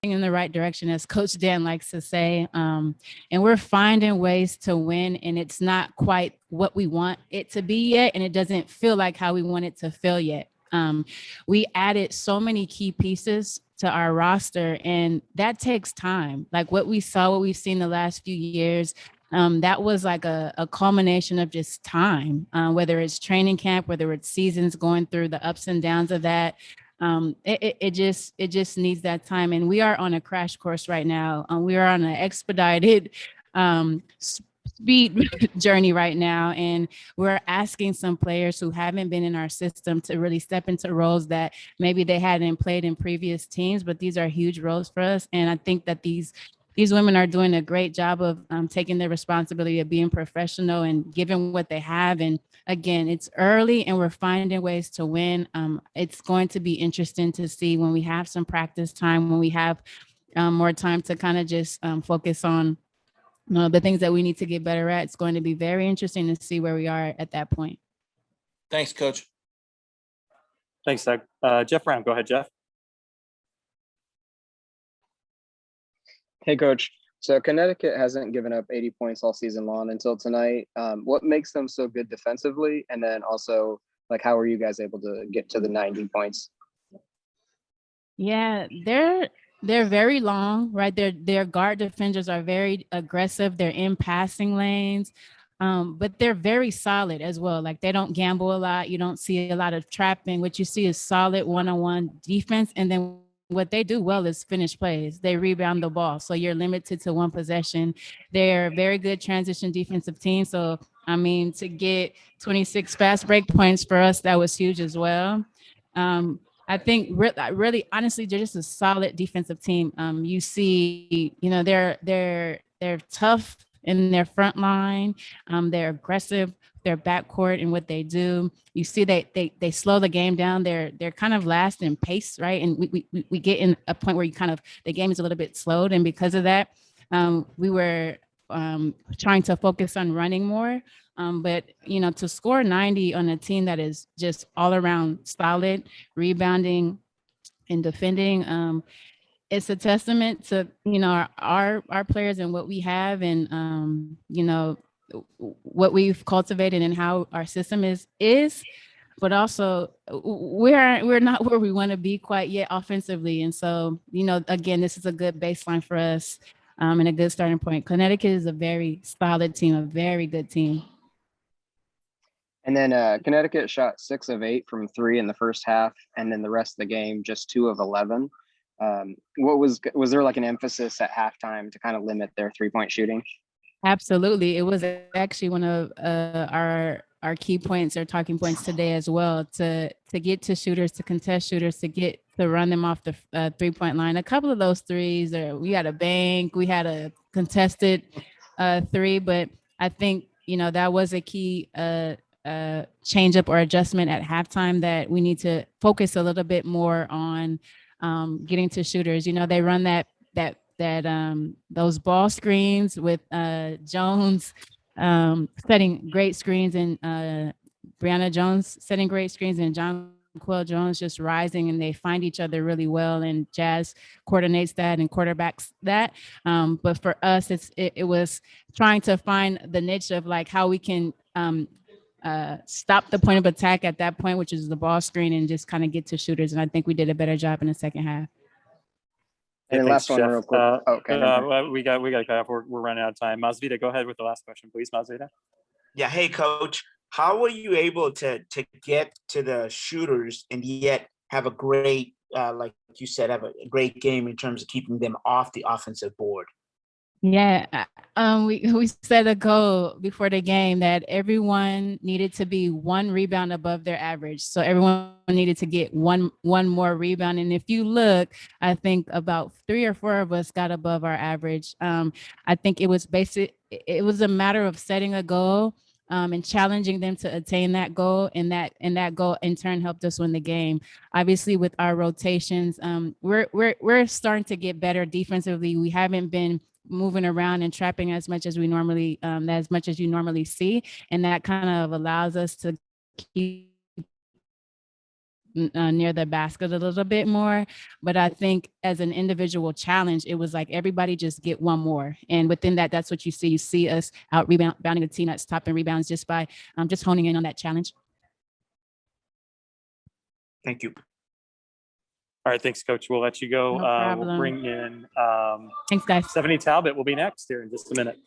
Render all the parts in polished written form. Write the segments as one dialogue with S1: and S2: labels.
S1: in the right direction, as Coach Dan likes to say. And we're finding ways to win, and it's not quite what we want it to be yet, and it doesn't feel like how we want it to feel yet. We added so many key pieces to our roster, and that takes time. Like what we've seen the last few years, that was like a culmination of just time, whether it's training camp, whether it's seasons going through the ups and downs of that. It just needs that time, and we are on a crash course right now. We are on an expedited speed journey right now, and we're asking some players who haven't been in our system to really step into roles that maybe they hadn't played in previous teams, but these are huge roles for us. And I think that these women are doing a great job of taking the responsibility of being professional and giving what they have. And again, it's early and we're finding ways to win. It's going to be interesting to see when we have some practice time, when we have more time to kind of just focus on the things that we need to get better at. It's going to be very interesting to see where we are at that point.
S2: Thanks, Coach.
S3: Thanks, Doug. Jeff Brown, go ahead, Jeff.
S4: Hey, Coach. So Connecticut hasn't given up 80 points all season long until tonight. What makes them so good defensively? And then also, like, how are you guys able to get to the 90 points?
S1: Yeah, they're very long, right? Their guard defenders are very aggressive. They're in passing lanes, but they're very solid as well. Like they don't gamble a lot. You don't see a lot of trapping. What you see is solid one-on-one defense, and then what they do well is finish plays. They rebound the ball, so you're limited to one possession. They're a very good transition defensive team. So I mean, to get 26 fast break points for us, that was huge as well. I think really, honestly, they're just a solid defensive team. You see, they're tough in their front line. They're aggressive. Their backcourt and what they do. You see, they slow the game down. They're kind of last in pace, right? And we get in a point where the game is a little bit slowed, and because of that, we were trying to focus on running more. But to score 90 on a team that is just all around solid, rebounding and defending, it's a testament to our players and what we have, and what we've cultivated and how our system is. But also we're not where we want to be quite yet offensively, and so again, this is a good baseline for us, and a good starting point. Connecticut is a very solid team, a very good team.
S4: And then Connecticut shot 6 of 8 from 3 in the first half, and then the rest of the game just 2 of 11. Was there like an emphasis at halftime to kind of limit their 3-point shooting?
S1: Absolutely. It was actually one of our key points or talking points today as well, to get to shooters, to contest shooters, to run them off the 3-point line. A couple of those threes, we had a bank, we had a contested 3, but I think that was a key change up or adjustment at halftime, that we need to focus a little bit more on getting to shooters. They run those ball screens with Jones setting great screens, and Brianna Jones setting great screens, and John Quill Jones just rising, and they find each other really well, and Jazz coordinates that and quarterbacks that. But for us, it was trying to find the niche of like how we can stop the point of attack at that point, which is the ball screen, and just kind of get to shooters. And I think we did a better job in the second half.
S4: And
S3: Thanks,
S4: last one,
S3: Jeff.
S4: real quick. Okay.
S3: We got to cut off. We're running out of time. Masvita, go ahead with the last question, please. Masvita.
S5: Yeah. Hey, Coach. How were you able to get to the shooters and yet have a great, like you said, have a great game in terms of keeping them off the offensive board?
S1: Yeah, we set a goal before the game that everyone needed to be one rebound above their average. So everyone needed to get one more rebound. And if you look, I think about 3 or 4 of us got above our average. I think it was it was a matter of setting a goal and challenging them to attain that goal, and that goal in turn helped us win the game. Obviously, with our rotations, we're starting to get better defensively. We haven't been moving around and trapping as much as you normally see, and that kind of allows us to keep near the basket a little bit more. But I think as an individual challenge, it was like everybody just get one more. And within that, that's what you see. You see us out rebounding a team that's top in rebounds just by just honing in on that challenge.
S5: Thank you.
S3: All right, thanks, Coach. We'll let you go.
S1: No
S3: We'll
S1: problem.
S3: bring in
S1: Thanks, guys.
S3: Stephanie Talbot will be next here in just a minute.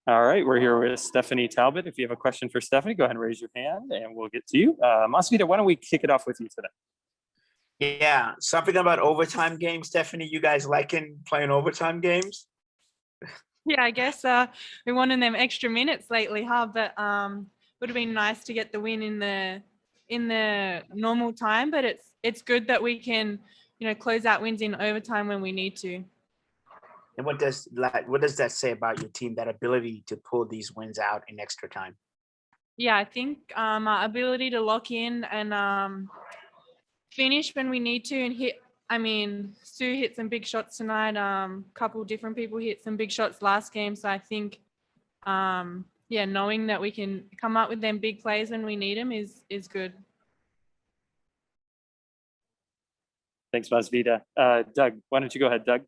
S3: All right, we're here with Stephanie Talbot. If you have a question for Stephanie, go ahead and raise your hand and we'll get to you. Masvidal, why don't we kick it off with you today?
S5: Yeah, something about overtime games, Stephanie. You guys liking playing overtime games?
S2: Yeah, I guess we wanted them extra minutes lately, huh? But would have been nice to get the win in the normal time. But it's good that we can, close out wins in overtime when we need to.
S5: And what does that say about your team? That ability to pull these wins out in extra time?
S2: Yeah, I think our ability to lock in and finish when we need to and hit. I mean, Stu hit some big shots tonight. Couple different people hit some big shots last game. So I think, knowing that we can come up with them big plays when we need them is good.
S3: Thanks, Masvidal. Doug, why don't you go ahead, Doug?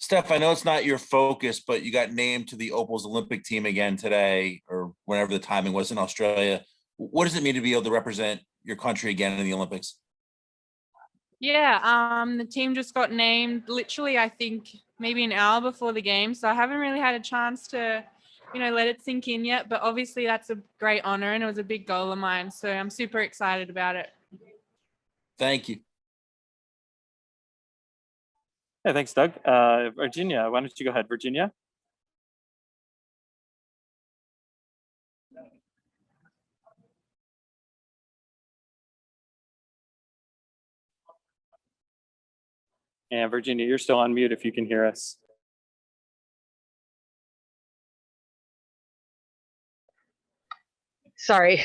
S6: Steph, I know it's not your focus, but you got named to the Opals Olympic team again today, or whenever the timing was in Australia. What does it mean to be able to represent your country again in the Olympics?
S2: Yeah, the team just got named literally, I think, maybe an hour before the game. So I haven't really had a chance to, let it sink in yet. But obviously that's a great honor and it was a big goal of mine. So I'm super excited about it.
S6: Thank you.
S3: Yeah, thanks, Doug. Virginia, why don't you go ahead, Virginia? And Virginia, you're still on mute if you can hear us.
S7: Sorry.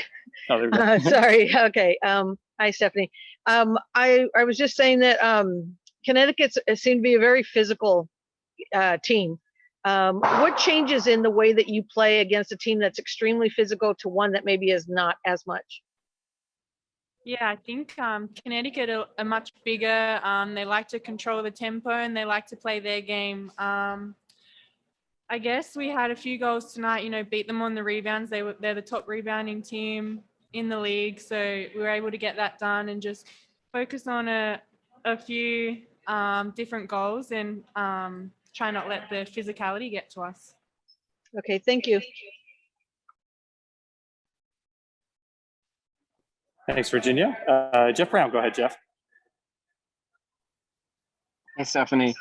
S3: Oh, there we go.
S7: Sorry. Okay. Hi, Stephanie. I was just saying that Connecticut seemed to be a very physical team. What changes in the way that you play against a team that's extremely physical to one that maybe is not as much?
S2: Yeah, I think Connecticut are much bigger. They like to control the tempo and they like to play their game. I guess we had a few goals tonight, beat them on the rebounds. They're the top rebounding team in the league. So we were able to get that done and just focus on a few different goals and try not let the physicality get to us.
S7: Okay, thank you.
S3: Thanks, Virginia. Jeff Brown, go ahead, Jeff.
S4: Hey, Stephanie.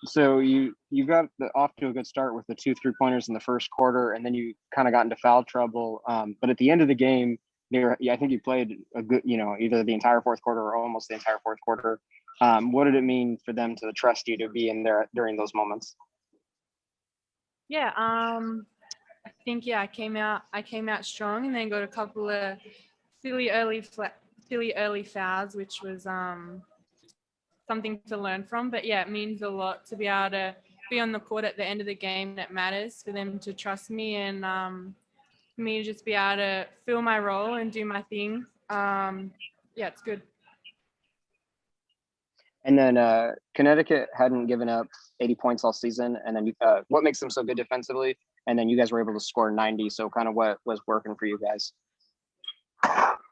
S4: So you got off to a good start with the 2 3-pointers in the first quarter, and then you kind of got into foul trouble. But at the end of the game, I think you played a good, either the entire fourth quarter or almost the entire fourth quarter. What did it mean for them to trust you to be in there during those moments?
S2: Yeah, I think I came out strong, and then got a couple of silly early fouls, which was something to learn from. But yeah, it means a lot to be able to be on the court at the end of the game. That matters for them to trust me, and for me to just be able to fill my role and do my thing. Yeah, it's good.
S4: And then Connecticut hadn't given up 80 points all season. And then what makes them so good defensively? And then you guys were able to score 90. So kind of what was working for you guys?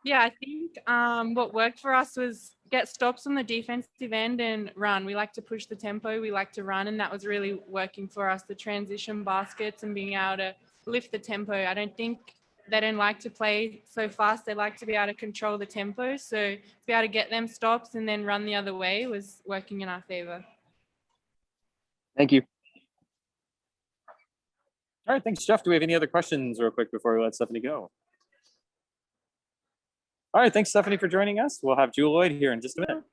S2: Yeah, I think what worked for us was get stops on the defensive end and run. We like to push the tempo. We like to run, and that was really working for us. The transition baskets and being able to lift the tempo. I don't think they don't like to play so fast. They like to be able to control the tempo. So to be able to get them stops and then run the other way was working in our favor.
S4: Thank you.
S3: All right, thanks, Jeff. Do we have any other questions real quick before we let Stephanie go? All right, thanks, Stephanie, for joining us. We'll have Jewell Loyd here in just a minute.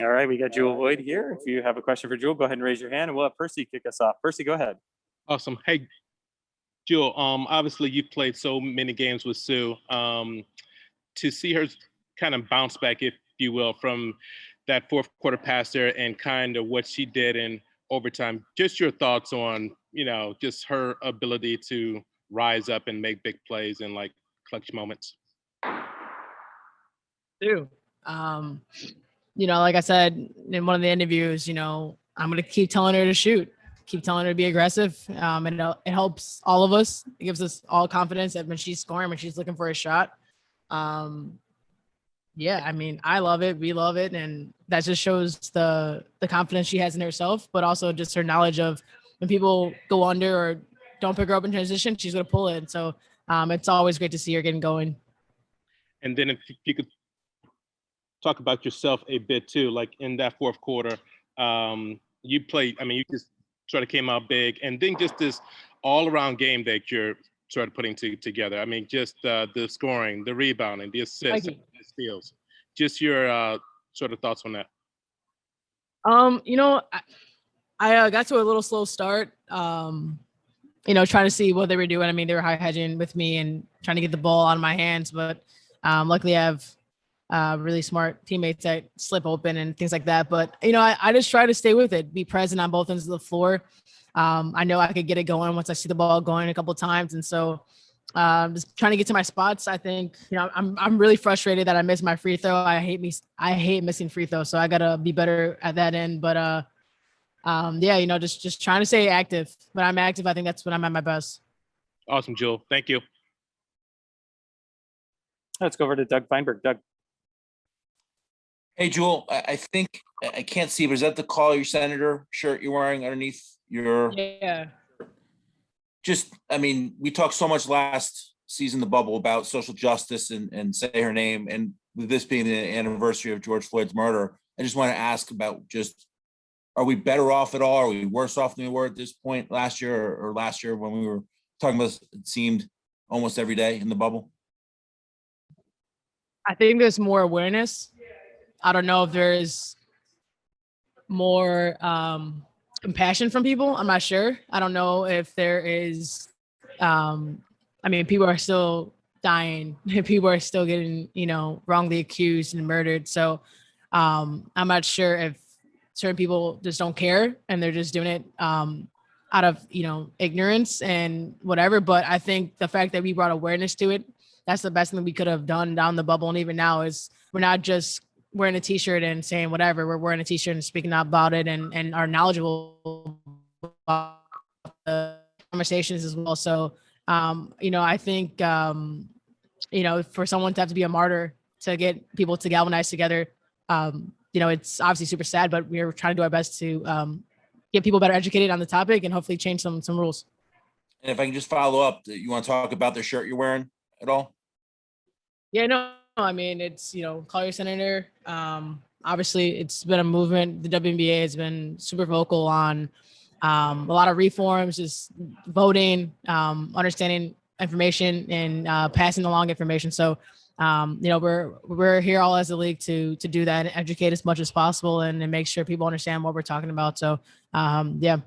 S3: All right, we got Jewell Loyd here. If you have a question for Jewell, go ahead and raise your hand, and we'll have Percy kick us off. Percy, go ahead.
S8: Awesome. Hey, Jewell, obviously you've played so many games with Sue. To see her kind of bounce back, if you will, from that fourth quarter pass there and kind of what she did in overtime, just your thoughts on, just her ability to rise up and make big plays in like clutch moments.
S9: Sue. Like I said in one of the interviews, I'm going to keep telling her to shoot, keep telling her to be aggressive. And it helps all of us. It gives us all confidence that when she's scoring, when she's looking for a shot. Yeah, I mean, I love it. We love it. And that just shows the confidence she has in herself, but also just her knowledge of when people go under or don't pick her up in transition, she's going to pull it. So it's always great to see her getting going.
S8: And then if you could talk about yourself a bit too, like in that fourth quarter, you played, you just sort of came out big, and then just this all around game that you're sort of putting together. Just the scoring, the rebounding, the assists, the steals, just your sort of thoughts on that.
S9: I got to a little slow start, trying to see what they were doing. They were high hedging with me and trying to get the ball out of my hands, but luckily I have really smart teammates that slip open and things like that. But, I just try to stay with it, be present on both ends of the floor. I know I could get it going once I see the ball going a couple of times. And so just trying to get to my spots. I think, I'm really frustrated that I missed my free throw. I hate missing free throws. So I got to be better at that end. But just trying to stay active. When I'm active, I think that's when I'm at my best.
S8: Awesome, Jewell. Thank you.
S3: Let's go over to Doug Feinberg. Doug.
S6: Hey, Jewell, I think I can't see, but is that the Call Your Senator shirt you're wearing underneath your?
S9: Yeah.
S6: We talked so much last season, the bubble, about social justice and say her name. And with this being the anniversary of George Floyd's murder, I just want to ask about are we better off at all? Are we worse off than we were at this point last year or last year when we were talking about it seemed almost every day in the bubble?
S9: I think there's more awareness. I don't know if there's more compassion from people. I'm not sure. I don't know if there is. People are still dying. People are still getting, wrongly accused and murdered. So I'm not sure if certain people just don't care and they're just doing it out of, ignorance and whatever. But I think the fact that we brought awareness to it, that's the best thing we could have done down the bubble. And even now is we're not just wearing a t-shirt and saying whatever, we're wearing a t-shirt and speaking out about it and are knowledgeable about the conversations as well. So, I think, for someone to have to be a martyr to get people to galvanize together, it's obviously super sad, but we're trying to do our best to get people better educated on the topic and hopefully change some rules.
S6: And if I can just follow up, you want to talk about the shirt you're wearing at all?
S9: Yeah, no, I mean, it's, call your senator. Obviously, it's been a movement. The WNBA has been super vocal on a lot of reforms, just voting, understanding information and passing along information. So, we're here all as a league to do that and educate as much as possible and make sure people understand what we're talking about. So, yeah.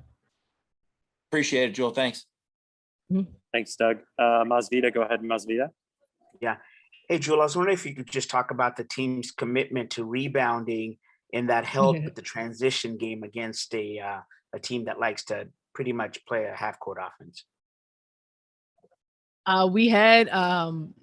S6: Appreciate it, Jewell. Thanks.
S3: Thanks, Doug. Masvita, go ahead, Masvita.
S5: Yeah. Hey, Jewell, I was wondering if you could just talk about the team's commitment to rebounding and that help with the transition game against a team that likes to pretty much play a half-court offense.
S9: We had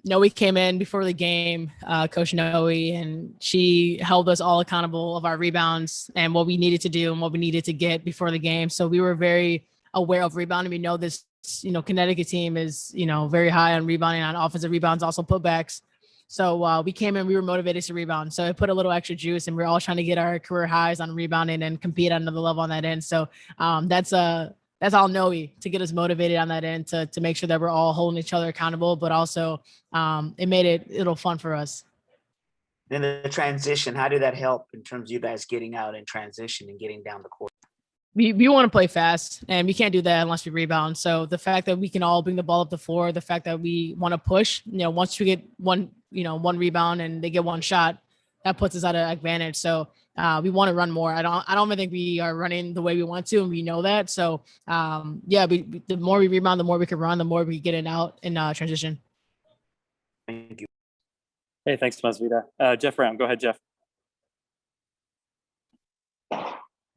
S9: Noe came in before the game, Coach Noe, and she held us all accountable of our rebounds and what we needed to do and what we needed to get before the game. So we were very aware of rebounding. We know this, Connecticut team is, very high on rebounding, on offensive rebounds, also putbacks. So we came in, we were motivated to rebound. So it put a little extra juice, and we're all trying to get our career highs on rebounding and compete at another level on that end. So that's all Noe to get us motivated on that end to make sure that we're all holding each other accountable, but also it made it a little fun for us.
S5: Then the transition, how did that help in terms of you guys getting out in transition and getting down the court?
S9: We want to play fast, and we can't do that unless we rebound. So the fact that we can all bring the ball up the floor, the fact that we want to push, once we get one rebound and they get one shot, that puts us at an advantage. So we want to run more. I don't think we are running the way we want to, and we know that. So the more we rebound, the more we can run, the more we get it out in transition.
S5: Thank you.
S3: Hey, thanks, Masvita. Jeff Brown, go ahead, Jeff.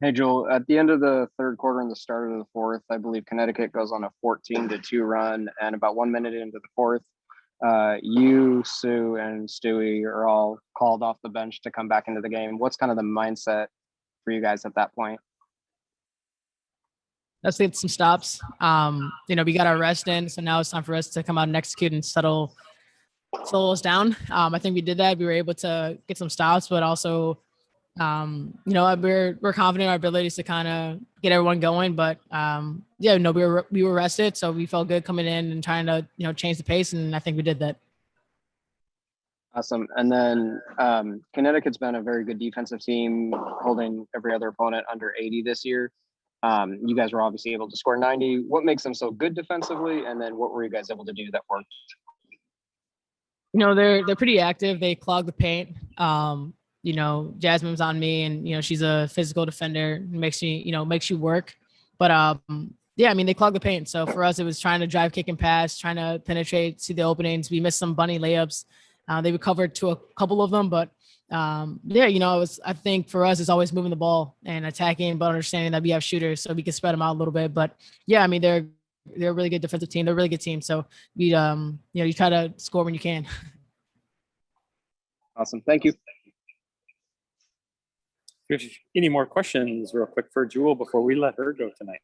S4: Hey, Jewell, at the end of the third quarter and the start of the fourth, I believe Connecticut goes on a 14-2 run, and about 1 minute into the fourth, you, Sue, and Stewie are all called off the bench to come back into the game. What's kind of the mindset for you guys at that point?
S9: Let's get some stops. We got our rest in, so now it's time for us to come out and execute and slow us down. I think we did that. We were able to get some stops, but also, we're confident in our abilities to kind of get everyone going. But we were rested, so we felt good coming in and trying to change the pace, and I think we did that.
S4: Awesome. And then Connecticut's been a very good defensive team, holding every other opponent under 80 this year. You guys were obviously able to score 90. What makes them so good defensively? And then what were you guys able to do that worked?
S9: They're pretty active. They clog the paint. Jasmine's on me, and she's a physical defender. Makes you work. But they clog the paint. So for us, it was trying to drive, kick, and pass, trying to penetrate, see the openings. We missed some bunny layups. They recovered to a couple of them, but I think for us, it's always moving the ball and attacking, but understanding that we have shooters, so we can spread them out a little bit. But they're a really good defensive team. They're a really good team. So we, you try to score when you can.
S4: Awesome. Thank you.
S3: If you have any more questions real quick for Jewell before we let her go tonight.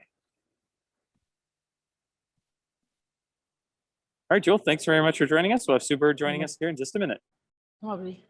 S3: All right, Jewell, thanks very much for joining us. We'll have Sue Bird joining us here in just a minute.
S9: Probably.